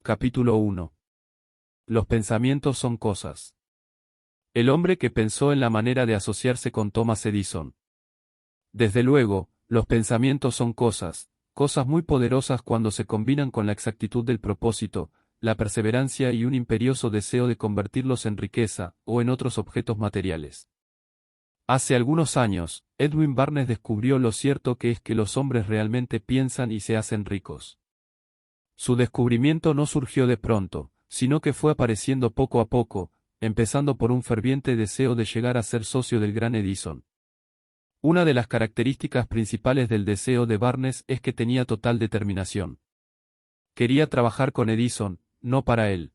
Capítulo 1. Los pensamientos son cosas. El hombre que pensó en la manera de asociarse con Thomas Edison. Desde luego, los pensamientos son cosas muy poderosas cuando se combinan con la exactitud del propósito, la perseverancia y un imperioso deseo de convertirlos en riqueza, o en otros objetos materiales. Hace algunos años, Edwin Barnes descubrió lo cierto que es que los hombres realmente piensan y se hacen ricos. Su descubrimiento no surgió de pronto, sino que fue apareciendo poco a poco, empezando por un ferviente deseo de llegar a ser socio del gran Edison. Una de las características principales del deseo de Barnes es que tenía total determinación. Quería trabajar con Edison, no para él.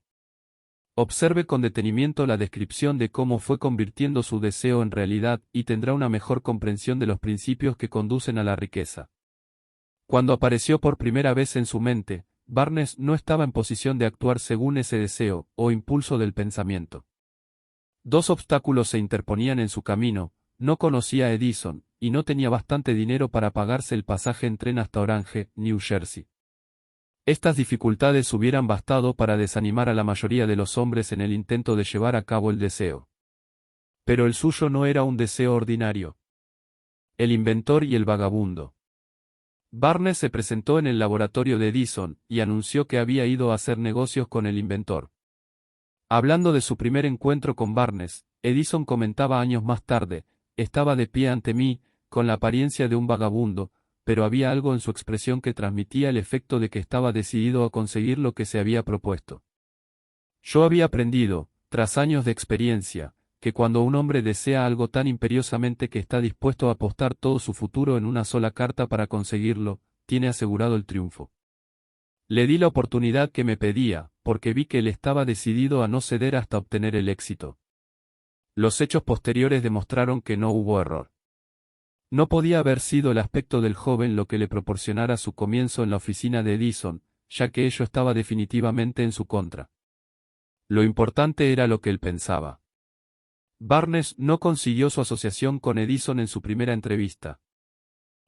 Observe con detenimiento la descripción de cómo fue convirtiendo su deseo en realidad y tendrá una mejor comprensión de los principios que conducen a la riqueza. Cuando apareció por primera vez en su mente, Barnes no estaba en posición de actuar según ese deseo, o impulso del pensamiento. Dos obstáculos se interponían en su camino: no conocía a Edison, y no tenía bastante dinero para pagarse el pasaje en tren hasta Orange, New Jersey. Estas dificultades hubieran bastado para desanimar a la mayoría de los hombres en el intento de llevar a cabo el deseo. Pero el suyo no era un deseo ordinario. El inventor y el vagabundo. Barnes se presentó en el laboratorio de Edison, y anunció que había ido a hacer negocios con el inventor. Hablando de su primer encuentro con Barnes, Edison comentaba años más tarde: estaba de pie ante mí, con la apariencia de un vagabundo, pero había algo en su expresión que transmitía el efecto de que estaba decidido a conseguir lo que se había propuesto. Yo había aprendido, tras años de experiencia, que cuando un hombre desea algo tan imperiosamente que está dispuesto a apostar todo su futuro en una sola carta para conseguirlo, tiene asegurado el triunfo. Le di la oportunidad que me pedía, porque vi que él estaba decidido a no ceder hasta obtener el éxito. Los hechos posteriores demostraron que no hubo error. No podía haber sido el aspecto del joven lo que le proporcionara su comienzo en la oficina de Edison, ya que ello estaba definitivamente en su contra. Lo importante era lo que él pensaba. Barnes no consiguió su asociación con Edison en su primera entrevista.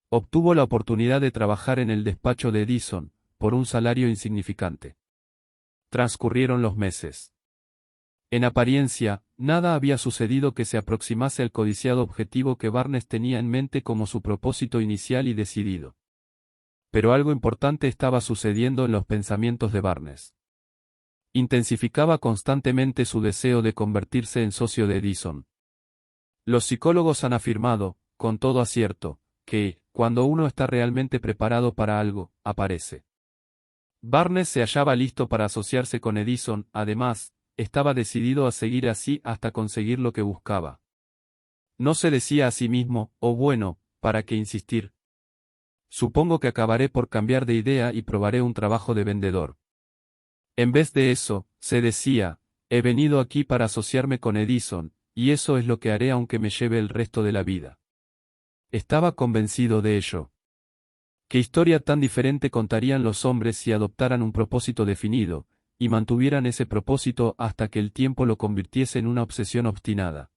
Obtuvo la oportunidad de trabajar en el despacho de Edison, por un salario insignificante. Transcurrieron los meses. En apariencia, nada había sucedido que se aproximase al codiciado objetivo que Barnes tenía en mente como su propósito inicial y decidido. Pero algo importante estaba sucediendo en los pensamientos de Barnes. Intensificaba constantemente su deseo de convertirse en socio de Edison. Los psicólogos han afirmado, con todo acierto, que, cuando uno está realmente preparado para algo, aparece. Barnes se hallaba listo para asociarse con Edison, además, estaba decidido a seguir así hasta conseguir lo que buscaba. No se decía a sí mismo: oh bueno, ¿para qué insistir? Supongo que acabaré por cambiar de idea y probaré un trabajo de vendedor. En vez de eso, se decía: he venido aquí para asociarme con Edison, y eso es lo que haré aunque me lleve el resto de la vida. Estaba convencido de ello. ¿Qué historia tan diferente contarían los hombres si adoptaran un propósito definido, y mantuvieran ese propósito hasta que el tiempo lo convirtiese en una obsesión obstinada?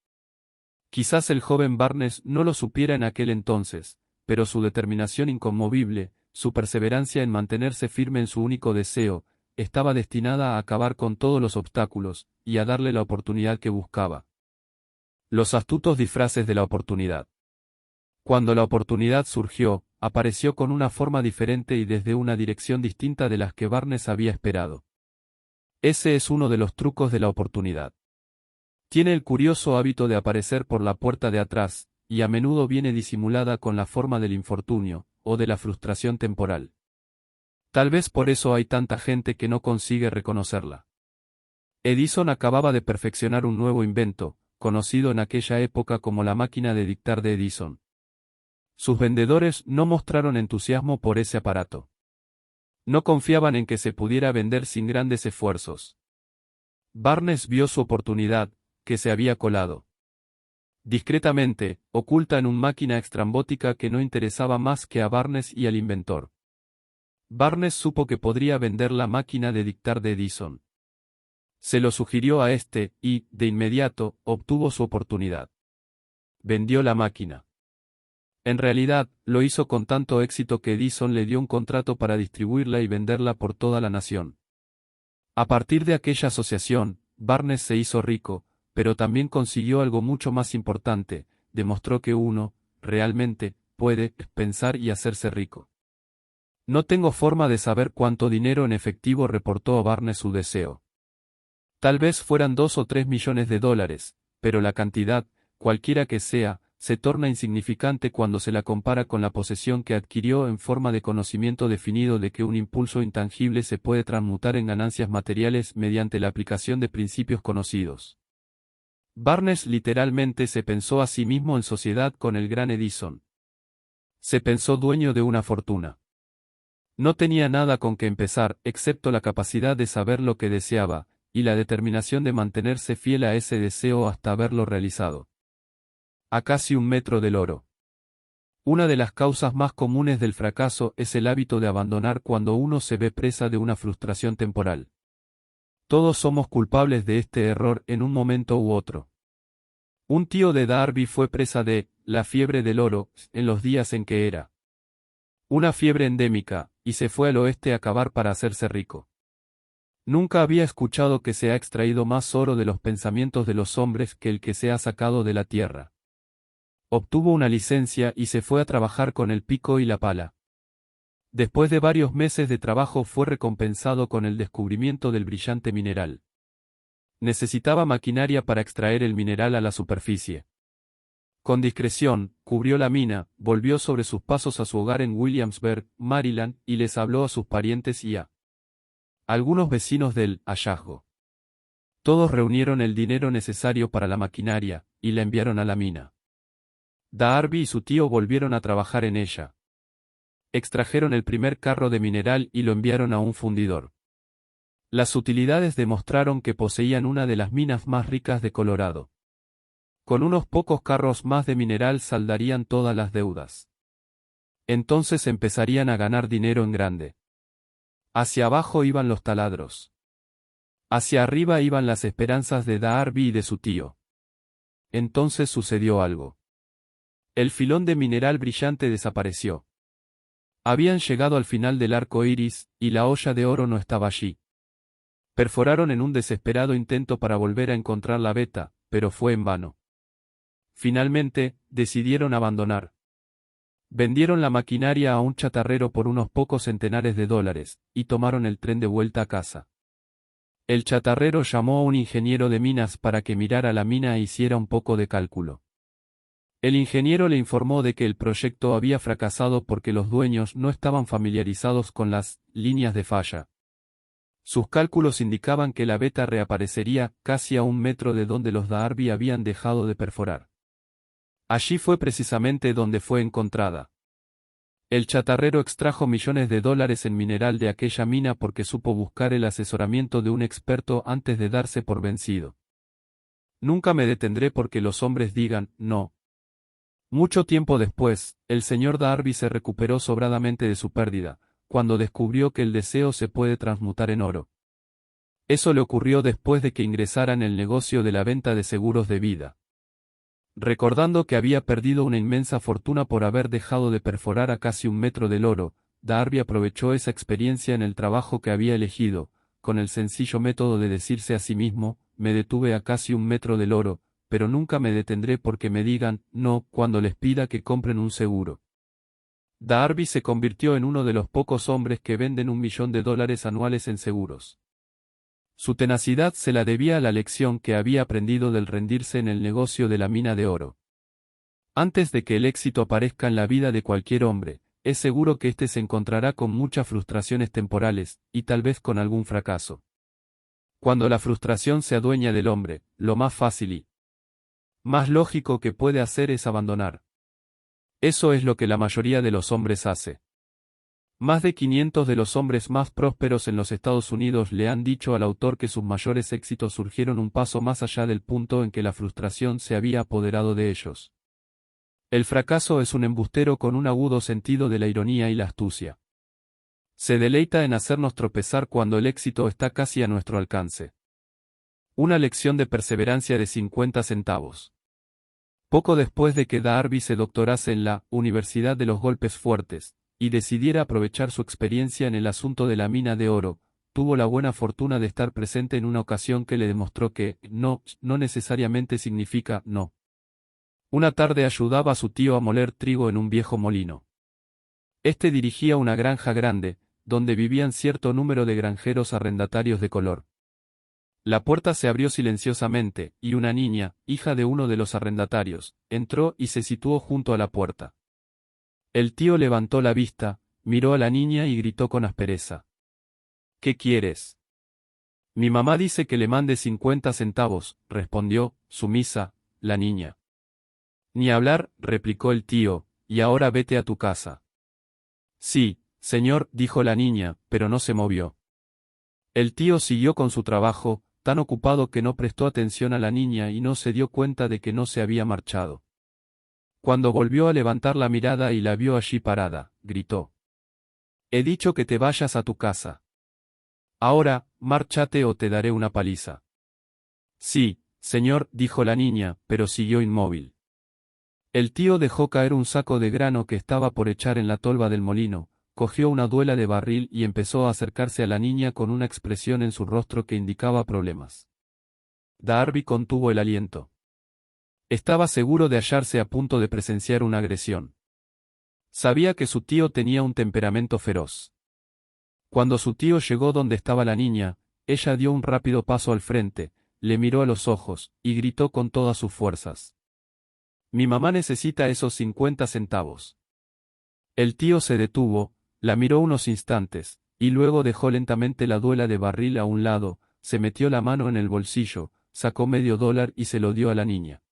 Quizás el joven Barnes no lo supiera en aquel entonces, pero su determinación inconmovible, su perseverancia en mantenerse firme en su único deseo, estaba destinada a acabar con todos los obstáculos, y a darle la oportunidad que buscaba. Los astutos disfraces de la oportunidad. Cuando la oportunidad surgió, apareció con una forma diferente y desde una dirección distinta de las que Barnes había esperado. Ese es uno de los trucos de la oportunidad. Tiene el curioso hábito de aparecer por la puerta de atrás, y a menudo viene disimulada con la forma del infortunio, o de la frustración temporal. Tal vez por eso hay tanta gente que no consigue reconocerla. Edison acababa de perfeccionar un nuevo invento, conocido en aquella época como la máquina de dictar de Edison. Sus vendedores no mostraron entusiasmo por ese aparato. No confiaban en que se pudiera vender sin grandes esfuerzos. Barnes vio su oportunidad, que se había colado discretamente, oculta en una máquina estrambótica que no interesaba más que a Barnes y al inventor. Barnes supo que podría vender la máquina de dictar de Edison. Se lo sugirió a este, y, de inmediato, obtuvo su oportunidad. Vendió la máquina. En realidad, lo hizo con tanto éxito que Edison le dio un contrato para distribuirla y venderla por toda la nación. A partir de aquella asociación, Barnes se hizo rico, pero también consiguió algo mucho más importante: demostró que uno, realmente, puede pensar y hacerse rico. No tengo forma de saber cuánto dinero en efectivo reportó a Barnes su deseo. Tal vez fueran 2 o 3 millones de dólares, pero la cantidad, cualquiera que sea, se torna insignificante cuando se la compara con la posesión que adquirió en forma de conocimiento definido de que un impulso intangible se puede transmutar en ganancias materiales mediante la aplicación de principios conocidos. Barnes literalmente se pensó a sí mismo en sociedad con el gran Edison. Se pensó dueño de una fortuna. No tenía nada con que empezar, excepto la capacidad de saber lo que deseaba, y la determinación de mantenerse fiel a ese deseo hasta haberlo realizado. A casi 1 metro del oro. Una de las causas más comunes del fracaso es el hábito de abandonar cuando uno se ve presa de una frustración temporal. Todos somos culpables de este error en un momento u otro. Un tío de Darby fue presa de la fiebre del oro en los días en que era una fiebre endémica, y se fue al oeste a cavar para hacerse rico. Nunca había escuchado que se ha extraído más oro de los pensamientos de los hombres que el que se ha sacado de la tierra. Obtuvo una licencia y se fue a trabajar con el pico y la pala. Después de varios meses de trabajo fue recompensado con el descubrimiento del brillante mineral. Necesitaba maquinaria para extraer el mineral a la superficie. Con discreción, cubrió la mina, volvió sobre sus pasos a su hogar en Williamsburg, Maryland, y les habló a sus parientes y a algunos vecinos del hallazgo. Todos reunieron el dinero necesario para la maquinaria, y la enviaron a la mina. Darby y su tío volvieron a trabajar en ella. Extrajeron el primer carro de mineral y lo enviaron a un fundidor. Las utilidades demostraron que poseían una de las minas más ricas de Colorado. Con unos pocos carros más de mineral saldarían todas las deudas. Entonces empezarían a ganar dinero en grande. Hacia abajo iban los taladros. Hacia arriba iban las esperanzas de Darby y de su tío. Entonces sucedió algo. El filón de mineral brillante desapareció. Habían llegado al final del arco iris, y la olla de oro no estaba allí. Perforaron en un desesperado intento para volver a encontrar la veta, pero fue en vano. Finalmente, decidieron abandonar. Vendieron la maquinaria a un chatarrero por unos pocos centenares de dólares, y tomaron el tren de vuelta a casa. El chatarrero llamó a un ingeniero de minas para que mirara la mina e hiciera un poco de cálculo. El ingeniero le informó de que el proyecto había fracasado porque los dueños no estaban familiarizados con las líneas de falla. Sus cálculos indicaban que la veta reaparecería casi a 1 metro de donde los Darby habían dejado de perforar. Allí fue precisamente donde fue encontrada. El chatarrero extrajo millones de dólares en mineral de aquella mina porque supo buscar el asesoramiento de un experto antes de darse por vencido. Nunca me detendré porque los hombres digan, no. Mucho tiempo después, el señor Darby se recuperó sobradamente de su pérdida, cuando descubrió que el deseo se puede transmutar en oro. Eso le ocurrió después de que ingresara en el negocio de la venta de seguros de vida. Recordando que había perdido una inmensa fortuna por haber dejado de perforar a casi 1 metro del oro, Darby aprovechó esa experiencia en el trabajo que había elegido, con el sencillo método de decirse a sí mismo, me detuve a casi 1 metro del oro, pero nunca me detendré porque me digan, no, cuando les pida que compren un seguro. Darby se convirtió en uno de los pocos hombres que venden $1 millón anuales en seguros. Su tenacidad se la debía a la lección que había aprendido del rendirse en el negocio de la mina de oro. Antes de que el éxito aparezca en la vida de cualquier hombre, es seguro que éste se encontrará con muchas frustraciones temporales, y tal vez con algún fracaso. Cuando la frustración se adueña del hombre, lo más fácil y más lógico que puede hacer es abandonar. Eso es lo que la mayoría de los hombres hace. Más de 500 de los hombres más prósperos en los Estados Unidos le han dicho al autor que sus mayores éxitos surgieron un paso más allá del punto en que la frustración se había apoderado de ellos. El fracaso es un embustero con un agudo sentido de la ironía y la astucia. Se deleita en hacernos tropezar cuando el éxito está casi a nuestro alcance. Una lección de perseverancia de 50 centavos. Poco después de que Darby se doctorase en la Universidad de los Golpes Fuertes, y decidiera aprovechar su experiencia en el asunto de la mina de oro, tuvo la buena fortuna de estar presente en una ocasión que le demostró que no necesariamente significa no. Una tarde ayudaba a su tío a moler trigo en un viejo molino. Este dirigía una granja grande, donde vivían cierto número de granjeros arrendatarios de color. La puerta se abrió silenciosamente, y una niña, hija de uno de los arrendatarios, entró y se situó junto a la puerta. El tío levantó la vista, miró a la niña y gritó con aspereza. ¿Qué quieres? Mi mamá dice que le mande 50 centavos, respondió, sumisa, la niña. Ni hablar, replicó el tío, y ahora vete a tu casa. Sí, señor, dijo la niña, pero no se movió. El tío siguió con su trabajo, tan ocupado que no prestó atención a la niña y no se dio cuenta de que no se había marchado. Cuando volvió a levantar la mirada y la vio allí parada, gritó. He dicho que te vayas a tu casa. Ahora, márchate o te daré una paliza. Sí, señor, dijo la niña, pero siguió inmóvil. El tío dejó caer un saco de grano que estaba por echar en la tolva del molino, cogió una duela de barril y empezó a acercarse a la niña con una expresión en su rostro que indicaba problemas. Darby contuvo el aliento. Estaba seguro de hallarse a punto de presenciar una agresión. Sabía que su tío tenía un temperamento feroz. Cuando su tío llegó donde estaba la niña, ella dio un rápido paso al frente, le miró a los ojos, y gritó con todas sus fuerzas. Mi mamá necesita esos 50 centavos. El tío se detuvo, la miró unos instantes, y luego dejó lentamente la duela de barril a un lado, se metió la mano en el bolsillo, sacó $medio y se lo dio a la niña.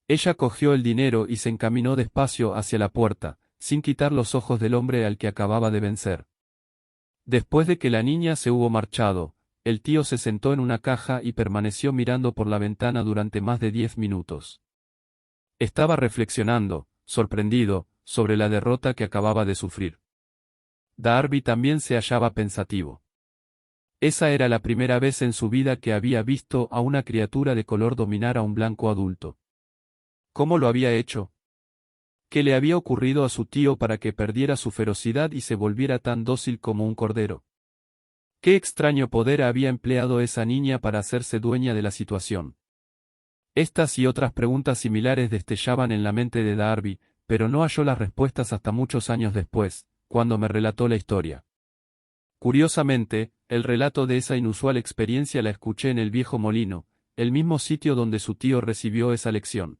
Ella cogió el dinero y se encaminó despacio hacia la puerta, sin quitar los ojos del hombre al que acababa de vencer. Después de que la niña se hubo marchado, el tío se sentó en una caja y permaneció mirando por la ventana durante más de 10 minutos. Estaba reflexionando, sorprendido, sobre la derrota que acababa de sufrir. Darby también se hallaba pensativo. Esa era la primera vez en su vida que había visto a una criatura de color dominar a un blanco adulto. ¿Cómo lo había hecho? ¿Qué le había ocurrido a su tío para que perdiera su ferocidad y se volviera tan dócil como un cordero? ¿Qué extraño poder había empleado esa niña para hacerse dueña de la situación? Estas y otras preguntas similares destellaban en la mente de Darby, pero no halló las respuestas hasta muchos años después, cuando me relató la historia. Curiosamente, el relato de esa inusual experiencia la escuché en el viejo molino, el mismo sitio donde su tío recibió esa lección.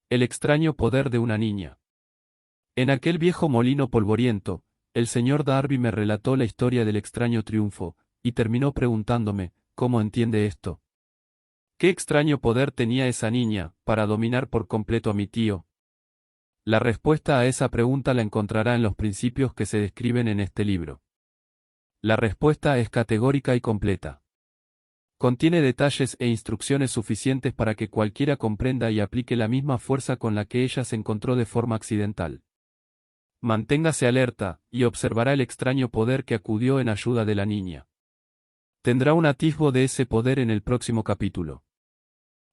El extraño poder de una niña. En aquel viejo molino polvoriento, el señor Darby me relató la historia del extraño triunfo, y terminó preguntándome, ¿cómo entiende esto? ¿Qué extraño poder tenía esa niña, para dominar por completo a mi tío? La respuesta a esa pregunta la encontrará en los principios que se describen en este libro. La respuesta es categórica y completa. Contiene detalles e instrucciones suficientes para que cualquiera comprenda y aplique la misma fuerza con la que ella se encontró de forma accidental. Manténgase alerta, y observará el extraño poder que acudió en ayuda de la niña. Tendrá un atisbo de ese poder en el próximo capítulo.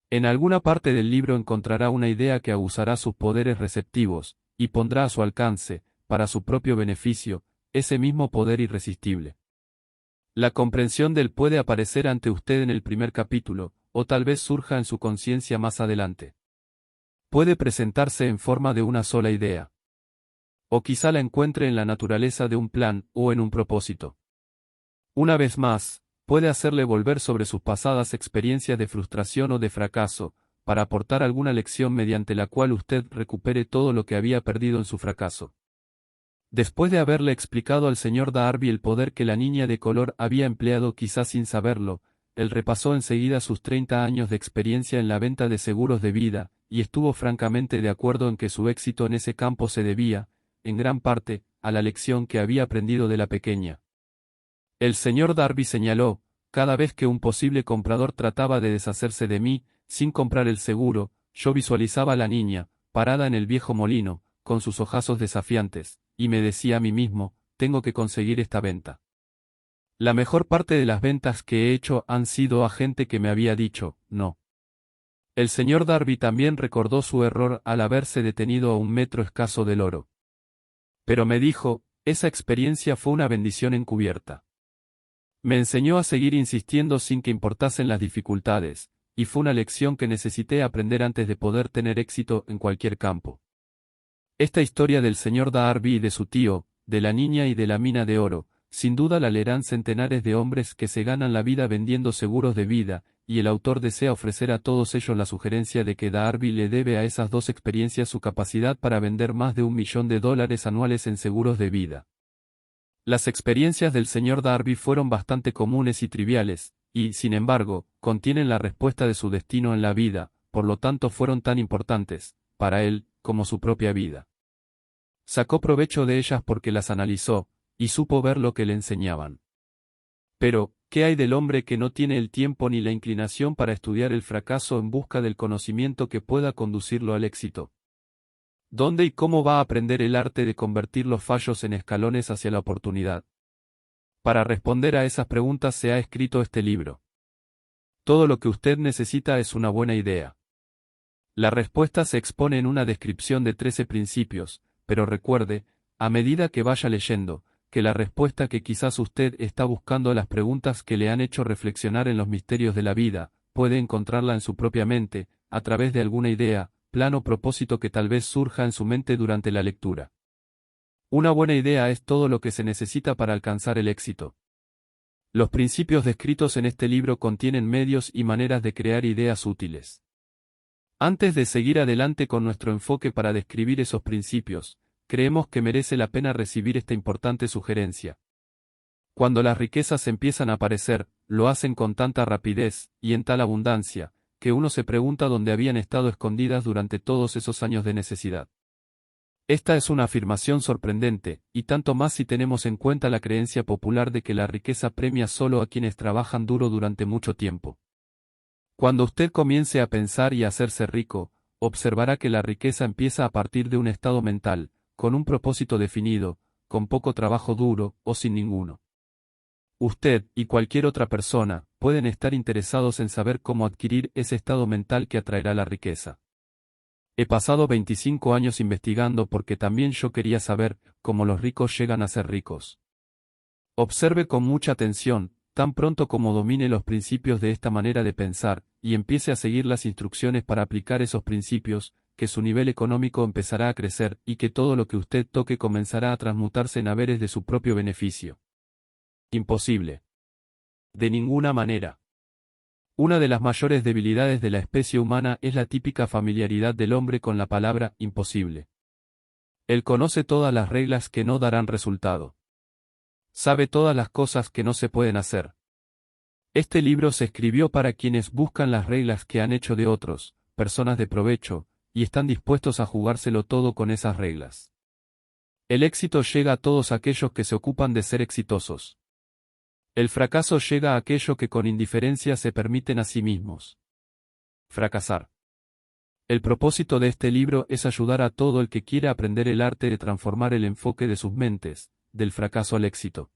En alguna parte del libro encontrará una idea que abusará sus poderes receptivos, y pondrá a su alcance, para su propio beneficio, ese mismo poder irresistible. La comprensión del puede aparecer ante usted en el primer capítulo, o tal vez surja en su conciencia más adelante. Puede presentarse en forma de una sola idea. O quizá la encuentre en la naturaleza de un plan o en un propósito. Una vez más, puede hacerle volver sobre sus pasadas experiencias de frustración o de fracaso, para aportar alguna lección mediante la cual usted recupere todo lo que había perdido en su fracaso. Después de haberle explicado al señor Darby el poder que la niña de color había empleado quizás sin saberlo, él repasó enseguida sus 30 años de experiencia en la venta de seguros de vida, y estuvo francamente de acuerdo en que su éxito en ese campo se debía, en gran parte, a la lección que había aprendido de la pequeña. El señor Darby señaló, cada vez que un posible comprador trataba de deshacerse de mí, sin comprar el seguro, yo visualizaba a la niña, parada en el viejo molino, con sus ojazos desafiantes, y me decía a mí mismo, tengo que conseguir esta venta. La mejor parte de las ventas que he hecho han sido a gente que me había dicho, no. El señor Darby también recordó su error al haberse detenido a 1 metro escaso del oro. Pero me dijo, esa experiencia fue una bendición encubierta. Me enseñó a seguir insistiendo sin que importasen las dificultades, y fue una lección que necesité aprender antes de poder tener éxito en cualquier campo. Esta historia del señor Darby y de su tío, de la niña y de la mina de oro, sin duda la leerán centenares de hombres que se ganan la vida vendiendo seguros de vida, y el autor desea ofrecer a todos ellos la sugerencia de que Darby le debe a esas dos experiencias su capacidad para vender más de $1 millón anuales en seguros de vida. Las experiencias del señor Darby fueron bastante comunes y triviales, y, sin embargo, contienen la respuesta de su destino en la vida, por lo tanto fueron tan importantes, para él, como su propia vida. Sacó provecho de ellas porque las analizó, y supo ver lo que le enseñaban. Pero, ¿qué hay del hombre que no tiene el tiempo ni la inclinación para estudiar el fracaso en busca del conocimiento que pueda conducirlo al éxito? ¿Dónde y cómo va a aprender el arte de convertir los fallos en escalones hacia la oportunidad? Para responder a esas preguntas se ha escrito este libro. Todo lo que usted necesita es una buena idea. La respuesta se expone en una descripción de 13 principios, pero recuerde, a medida que vaya leyendo, que la respuesta que quizás usted está buscando a las preguntas que le han hecho reflexionar en los misterios de la vida, puede encontrarla en su propia mente, a través de alguna idea, plan o propósito que tal vez surja en su mente durante la lectura. Una buena idea es todo lo que se necesita para alcanzar el éxito. Los principios descritos en este libro contienen medios y maneras de crear ideas útiles. Antes de seguir adelante con nuestro enfoque para describir esos principios, creemos que merece la pena recibir esta importante sugerencia. Cuando las riquezas empiezan a aparecer, lo hacen con tanta rapidez, y en tal abundancia, que uno se pregunta dónde habían estado escondidas durante todos esos años de necesidad. Esta es una afirmación sorprendente, y tanto más si tenemos en cuenta la creencia popular de que la riqueza premia solo a quienes trabajan duro durante mucho tiempo. Cuando usted comience a pensar y a hacerse rico, observará que la riqueza empieza a partir de un estado mental, con un propósito definido, con poco trabajo duro, o sin ninguno. Usted, y cualquier otra persona, pueden estar interesados en saber cómo adquirir ese estado mental que atraerá la riqueza. He pasado 25 años investigando porque también yo quería saber cómo los ricos llegan a ser ricos. Observe con mucha atención, tan pronto como domine los principios de esta manera de pensar, y empiece a seguir las instrucciones para aplicar esos principios, que su nivel económico empezará a crecer y que todo lo que usted toque comenzará a transmutarse en haberes de su propio beneficio. Imposible. De ninguna manera. Una de las mayores debilidades de la especie humana es la típica familiaridad del hombre con la palabra imposible. Él conoce todas las reglas que no darán resultado. Sabe todas las cosas que no se pueden hacer. Este libro se escribió para quienes buscan las reglas que han hecho de otros, personas de provecho, y están dispuestos a jugárselo todo con esas reglas. El éxito llega a todos aquellos que se ocupan de ser exitosos. El fracaso llega a aquellos que con indiferencia se permiten a sí mismos fracasar. El propósito de este libro es ayudar a todo el que quiera aprender el arte de transformar el enfoque de sus mentes, del fracaso al éxito.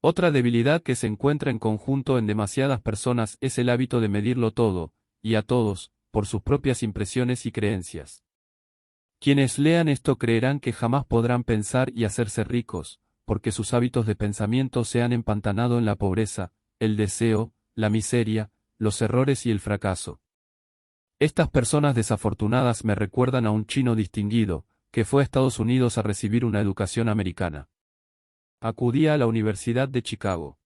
Otra debilidad que se encuentra en conjunto en demasiadas personas es el hábito de medirlo todo, y a todos, por sus propias impresiones y creencias. Quienes lean esto creerán que jamás podrán pensar y hacerse ricos, porque sus hábitos de pensamiento se han empantanado en la pobreza, el deseo, la miseria, los errores y el fracaso. Estas personas desafortunadas me recuerdan a un chino distinguido, que fue a Estados Unidos a recibir una educación americana. Acudía a la Universidad de Chicago.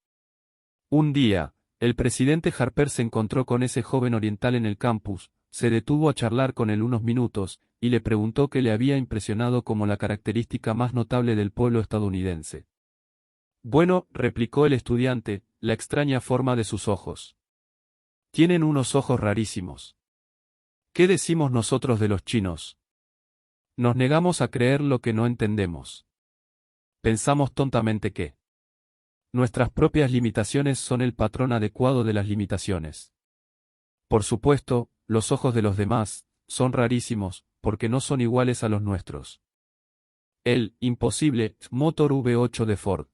Un día, el presidente Harper se encontró con ese joven oriental en el campus, se detuvo a charlar con él unos minutos, y le preguntó qué le había impresionado como la característica más notable del pueblo estadounidense. Bueno, replicó el estudiante, la extraña forma de sus ojos. Tienen unos ojos rarísimos. ¿Qué decimos nosotros de los chinos? Nos negamos a creer lo que no entendemos. Pensamos tontamente que nuestras propias limitaciones son el patrón adecuado de las limitaciones. Por supuesto, los ojos de los demás son rarísimos, porque no son iguales a los nuestros. El imposible motor V8 de Ford.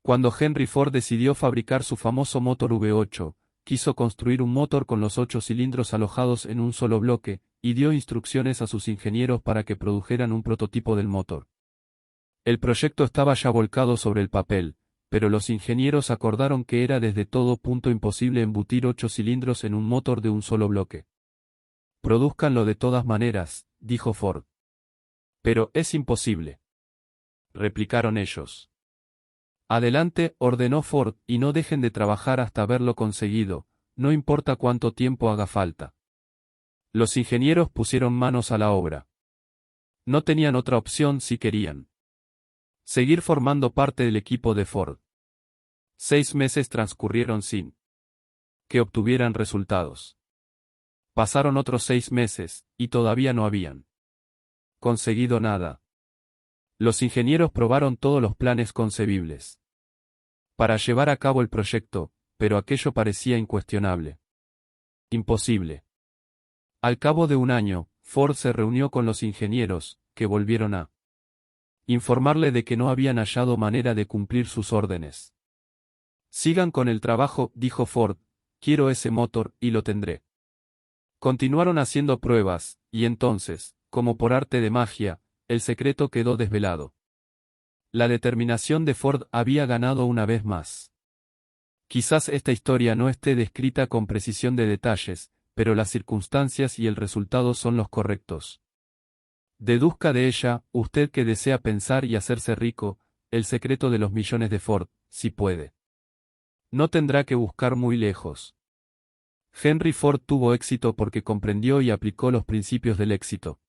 Cuando Henry Ford decidió fabricar su famoso motor V8, quiso construir un motor con los 8 cilindros alojados en un solo bloque, y dio instrucciones a sus ingenieros para que produjeran un prototipo del motor. El proyecto estaba ya volcado sobre el papel, pero los ingenieros acordaron que era desde todo punto imposible embutir 8 cilindros en un motor de un solo bloque. Produzcanlo de todas maneras, dijo Ford. Pero es imposible, replicaron ellos. Adelante, ordenó Ford, y no dejen de trabajar hasta haberlo conseguido, no importa cuánto tiempo haga falta. Los ingenieros pusieron manos a la obra. No tenían otra opción si querían seguir formando parte del equipo de Ford. 6 meses transcurrieron sin que obtuvieran resultados. Pasaron otros 6 meses, y todavía no habían conseguido nada. Los ingenieros probaron todos los planes concebibles para llevar a cabo el proyecto, pero aquello parecía incuestionable. Imposible. Al cabo de un año, Ford se reunió con los ingenieros, que volvieron a informarle de que no habían hallado manera de cumplir sus órdenes. Sigan con el trabajo, dijo Ford, quiero ese motor, y lo tendré. Continuaron haciendo pruebas, y entonces, como por arte de magia, el secreto quedó desvelado. La determinación de Ford había ganado una vez más. Quizás esta historia no esté descrita con precisión de detalles, pero las circunstancias y el resultado son los correctos. Deduzca de ella, usted que desea pensar y hacerse rico, el secreto de los millones de Ford, si puede. No tendrá que buscar muy lejos. Henry Ford tuvo éxito porque comprendió y aplicó los principios del éxito.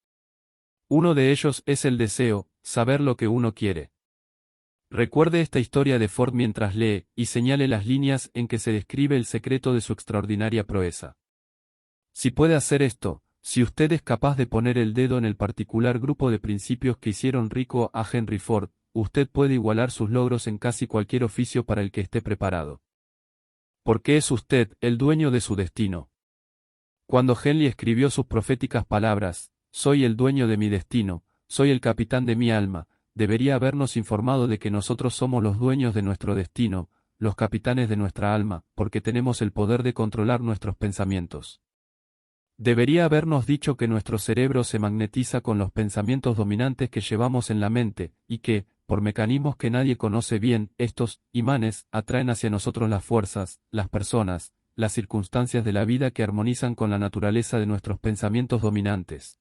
Uno de ellos es el deseo, saber lo que uno quiere. Recuerde esta historia de Ford mientras lee, y señale las líneas en que se describe el secreto de su extraordinaria proeza. Si puede hacer esto, si usted es capaz de poner el dedo en el particular grupo de principios que hicieron rico a Henry Ford, usted puede igualar sus logros en casi cualquier oficio para el que esté preparado. Porque es usted el dueño de su destino. Cuando Henley escribió sus proféticas palabras, soy el dueño de mi destino, soy el capitán de mi alma, debería habernos informado de que nosotros somos los dueños de nuestro destino, los capitanes de nuestra alma, porque tenemos el poder de controlar nuestros pensamientos. Debería habernos dicho que nuestro cerebro se magnetiza con los pensamientos dominantes que llevamos en la mente, y que, por mecanismos que nadie conoce bien, estos imanes atraen hacia nosotros las fuerzas, las personas, las circunstancias de la vida que armonizan con la naturaleza de nuestros pensamientos dominantes.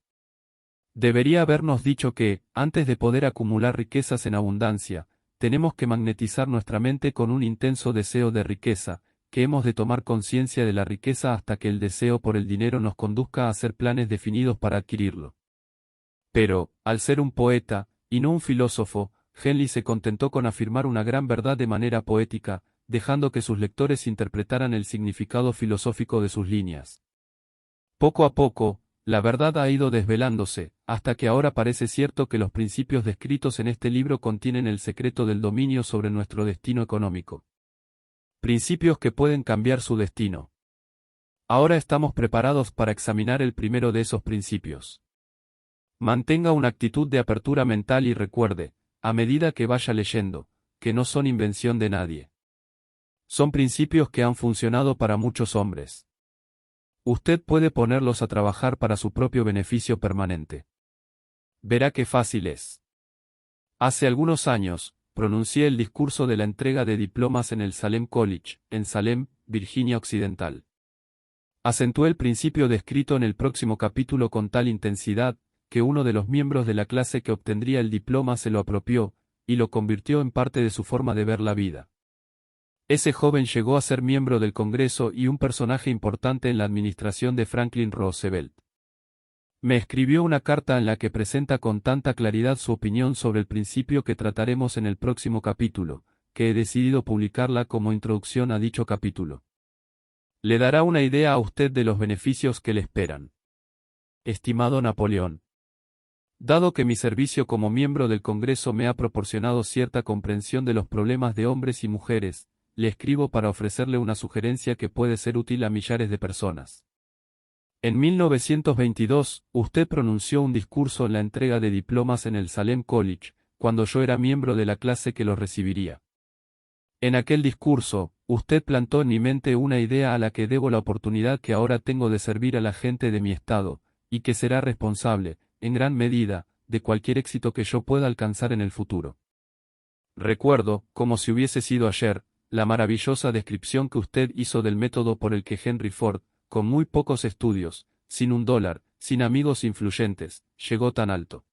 Debería habernos dicho que, antes de poder acumular riquezas en abundancia, tenemos que magnetizar nuestra mente con un intenso deseo de riqueza, que hemos de tomar conciencia de la riqueza hasta que el deseo por el dinero nos conduzca a hacer planes definidos para adquirirlo. Pero, al ser un poeta, y no un filósofo, Henley se contentó con afirmar una gran verdad de manera poética, dejando que sus lectores interpretaran el significado filosófico de sus líneas. Poco a poco, la verdad ha ido desvelándose, hasta que ahora parece cierto que los principios descritos en este libro contienen el secreto del dominio sobre nuestro destino económico. Principios que pueden cambiar su destino. Ahora estamos preparados para examinar el primero de esos principios. Mantenga una actitud de apertura mental y recuerde, a medida que vaya leyendo, que no son invención de nadie. Son principios que han funcionado para muchos hombres. Usted puede ponerlos a trabajar para su propio beneficio permanente. Verá qué fácil es. Hace algunos años, pronuncié el discurso de la entrega de diplomas en el Salem College, en Salem, Virginia Occidental. Acentué el principio descrito en el próximo capítulo con tal intensidad, que uno de los miembros de la clase que obtendría el diploma se lo apropió, y lo convirtió en parte de su forma de ver la vida. Ese joven llegó a ser miembro del Congreso y un personaje importante en la administración de Franklin Roosevelt. Me escribió una carta en la que presenta con tanta claridad su opinión sobre el principio que trataremos en el próximo capítulo, que he decidido publicarla como introducción a dicho capítulo. Le dará una idea a usted de los beneficios que le esperan. Estimado Napoleón, dado que mi servicio como miembro del Congreso me ha proporcionado cierta comprensión de los problemas de hombres y mujeres, le escribo para ofrecerle una sugerencia que puede ser útil a millares de personas. En 1922, usted pronunció un discurso en la entrega de diplomas en el Salem College, cuando yo era miembro de la clase que los recibiría. En aquel discurso, usted plantó en mi mente una idea a la que debo la oportunidad que ahora tengo de servir a la gente de mi estado, y que será responsable, en gran medida, de cualquier éxito que yo pueda alcanzar en el futuro. Recuerdo, como si hubiese sido ayer, la maravillosa descripción que usted hizo del método por el que Henry Ford, con muy pocos estudios, sin $1, sin amigos influyentes, llegó tan alto.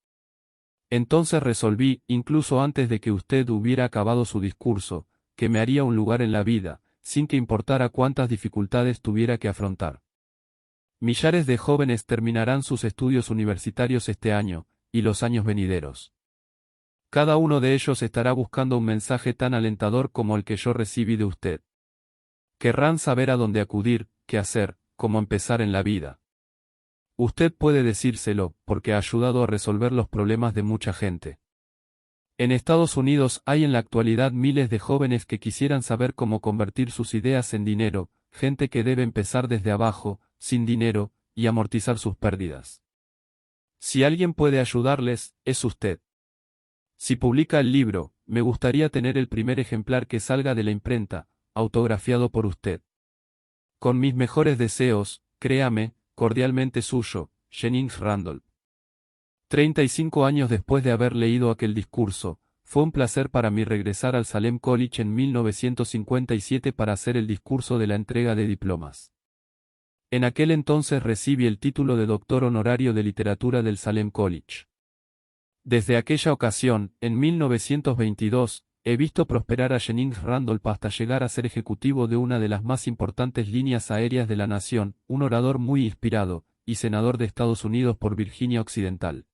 Entonces resolví, incluso antes de que usted hubiera acabado su discurso, que me haría un lugar en la vida, sin que importara cuántas dificultades tuviera que afrontar. Millares de jóvenes terminarán sus estudios universitarios este año, y los años venideros. Cada uno de ellos estará buscando un mensaje tan alentador como el que yo recibí de usted. Querrán saber a dónde acudir, qué hacer, cómo empezar en la vida. Usted puede decírselo, porque ha ayudado a resolver los problemas de mucha gente. En Estados Unidos hay en la actualidad miles de jóvenes que quisieran saber cómo convertir sus ideas en dinero, gente que debe empezar desde abajo, sin dinero, y amortizar sus pérdidas. Si alguien puede ayudarles, es usted. Si publica el libro, me gustaría tener el primer ejemplar que salga de la imprenta, autografiado por usted. Con mis mejores deseos, créame, cordialmente suyo, Jennings Randolph. 35 años después de haber leído aquel discurso, fue un placer para mí regresar al Salem College en 1957 para hacer el discurso de la entrega de diplomas. En aquel entonces recibí el título de doctor honorario de literatura del Salem College. Desde aquella ocasión, en 1922, he visto prosperar a Jennings Randolph hasta llegar a ser ejecutivo de una de las más importantes líneas aéreas de la nación, un orador muy inspirado, y senador de Estados Unidos por Virginia Occidental.